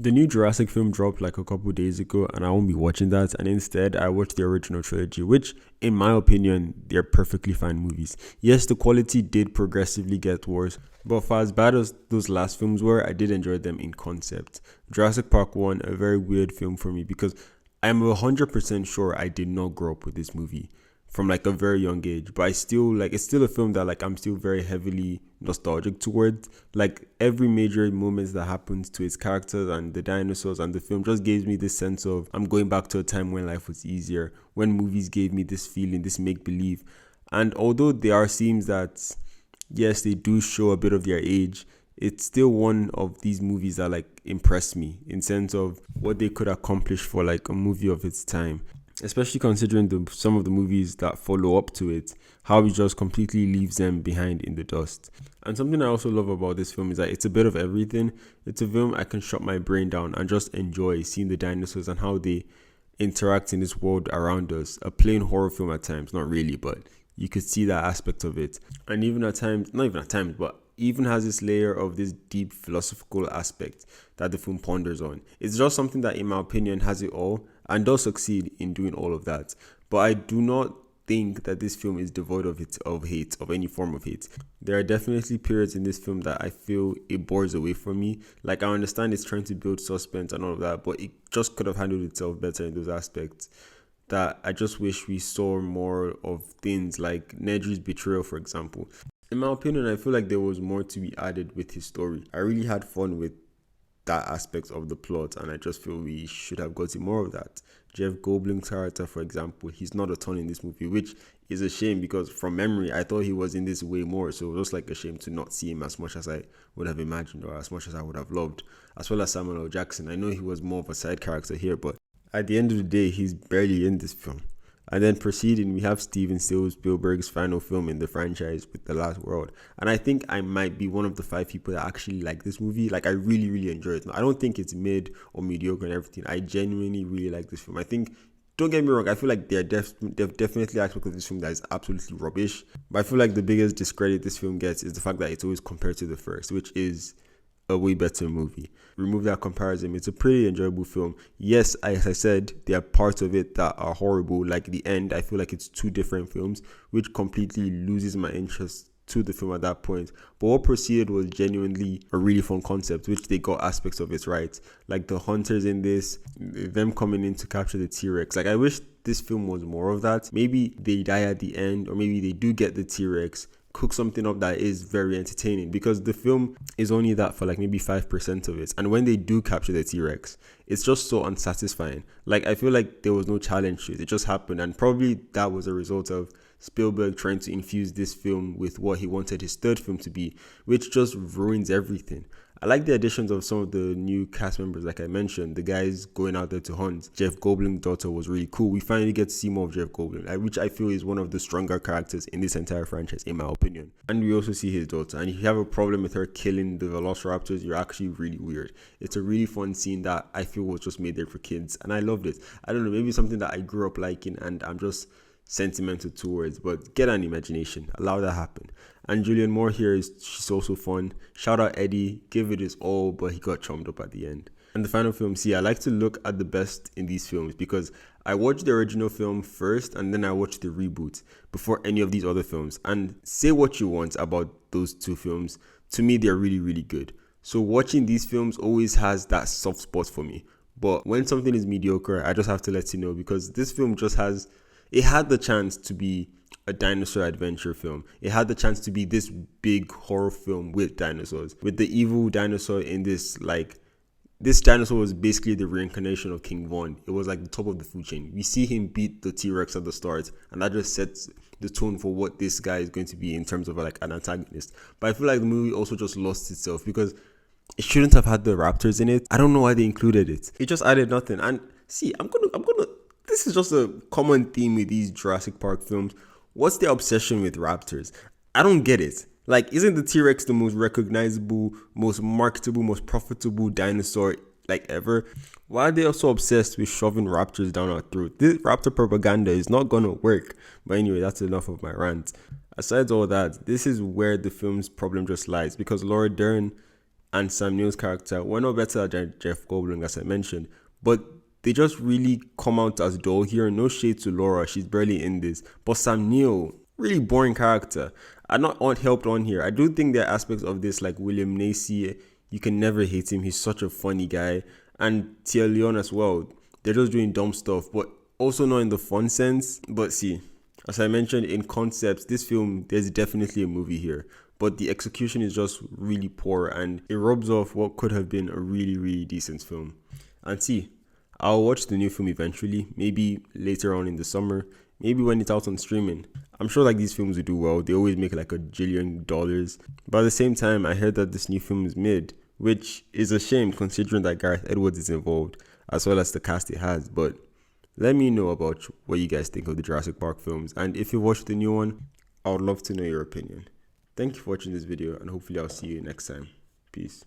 The new Jurassic film dropped like a couple days ago, and I won't be watching that. And instead, I watched the original trilogy, which, in my opinion, they're perfectly fine movies. Yes, the quality did progressively get worse, but for as bad as those last films were, I did enjoy them in concept. Jurassic Park 1, a very weird film for me because I'm 100% sure I did not grow up with this movie from like a very young age, but I still like it's still a film that like I'm still very heavily nostalgic towards. Like every major moments that happens to its characters and the dinosaurs and the film just gives me this sense of I'm going back to a time when life was easier, when movies gave me this feeling, this make believe. And although there are scenes that yes, they do show a bit of their age, it's still one of these movies that like impressed me in sense of what they could accomplish for like a movie of its time, especially considering some of the movies that follow up to it, how it just completely leaves them behind in the dust. And something I also love about this film is that it's a bit of everything. It's a film I can shut my brain down and just enjoy seeing the dinosaurs and how they interact in this world around us. A plain horror film at times, not really, but you could see that aspect of it. And even at times, not even at times, but even has this layer of this deep philosophical aspect that the film ponders on. It's just something that, in my opinion, has it all and does succeed in doing all of that. But I do not think that this film is devoid of hate, of any form of hate. There are definitely periods in this film that I feel it bores away from me. Like I understand it's trying to build suspense and all of that, but it just could have handled itself better in those aspects. That I just wish we saw more of things like Nedry's betrayal, for example. In my opinion, I feel like there was more to be added with his story. I really had fun with that aspect of the plot, and I just feel we should have gotten more of that. Jeff Goldblum's character, for example, he's not a ton in this movie, which is a shame because from memory, I thought he was in this way more. So it was just like a shame to not see him as much as I would have imagined or as much as I would have loved. As well as Samuel L. Jackson. I know he was more of a side character here, but at the end of the day, he's barely in this film. And then proceeding, we have Steven Spielberg's final film in the franchise with The Last World. And I think I might be one of the 5 people that actually like this movie. Like, I really, really enjoy it. I don't think it's mid or mediocre and everything. I genuinely really like this film. I think, don't get me wrong, I feel like there are definitely aspects of this film that is absolutely rubbish. But I feel like the biggest discredit this film gets is the fact that it's always compared to the first, which is a way better movie. Remove that comparison, it's a pretty enjoyable film. Yes, as I said, there are parts of it that are horrible, like the end. I feel like it's 2 different films, which completely loses my interest to the film at that point. But what proceeded was genuinely a really fun concept, which they got aspects of it right. Like the hunters in this, them coming in to capture the T-Rex. Like I wish this film was more of that. Maybe they die at the end, or maybe they do get the T-Rex, cook something up that is very entertaining, because the film is only that for like maybe 5% of it. And when they do capture the T-Rex, it's just so unsatisfying. Like I feel like there was no challenge to it. It just happened, and probably that was a result of Spielberg trying to infuse this film with what he wanted his third film to be, which just ruins everything. I like the additions of some of the new cast members, like I mentioned, the guys going out there to hunt. Jeff Goldblum's daughter was really cool. We finally get to see more of Jeff Goldblum, which I feel is one of the stronger characters in this entire franchise, in my opinion. And we also see his daughter. And if you have a problem with her killing the Velociraptors, you're actually really weird. It's a really fun scene that I feel was just made there for kids, and I loved it. I don't know, maybe something that I grew up liking, and I'm just sentimental towards, but get an imagination, allow that happen. And Julianne Moore here she's also fun. Shout out Eddie, give it his all, but he got chummed up at the end. And the final film, see, I like to look at the best in these films because I watched the original film first and then I watched the reboot before any of these other films. And say what you want about those 2 films, to me they're really, really good. So watching these films always has that soft spot for me. But when something is mediocre, I just have to let you know, because this film just it had the chance to be a dinosaur adventure film. It had the chance to be this big horror film with dinosaurs, with the evil dinosaur in this, like, this dinosaur was basically the reincarnation of King Von. It was like the top of the food chain. We see him beat the T-Rex at the start, and that just sets the tone for what this guy is going to be in terms of like an antagonist. But I feel like the movie also just lost itself because it shouldn't have had the raptors in it. I don't know why they included it. It just added nothing. And see, I'm gonna this is just a common theme with these Jurassic Park films. What's their obsession with raptors? I don't get it. Like, isn't the T-Rex the most recognizable, most marketable, most profitable dinosaur like ever? Why are they also obsessed with shoving raptors down our throat? This raptor propaganda is not gonna work. But anyway, that's enough of my rant. Aside all that, this is where the film's problem just lies, because Laura Dern and Sam Neill's character were no better than Jeff Goldblum, as I mentioned, but they just really come out as dull here. No shade to Laura, she's barely in this, but Sam Neill, really boring character. I'm not helped on here. I do think there are aspects of this, like William Nacy. You can never hate him. He's such a funny guy. And Tia Leon as well. They're just doing dumb stuff, but also not in the fun sense. But see, as I mentioned, in concepts, this film, there's definitely a movie here. But the execution is just really poor, and it rubs off what could have been a really, really decent film. And see, I'll watch the new film eventually, maybe later on in the summer, maybe when it's out on streaming. I'm sure like these films will do well. They always make like $1 jillion. But at the same time, I heard that this new film is mid, which is a shame considering that Gareth Edwards is involved, as well as the cast it has. But let me know about what you guys think of the Jurassic Park films. And if you watched the new one, I would love to know your opinion. Thank you for watching this video, and hopefully I'll see you next time. Peace.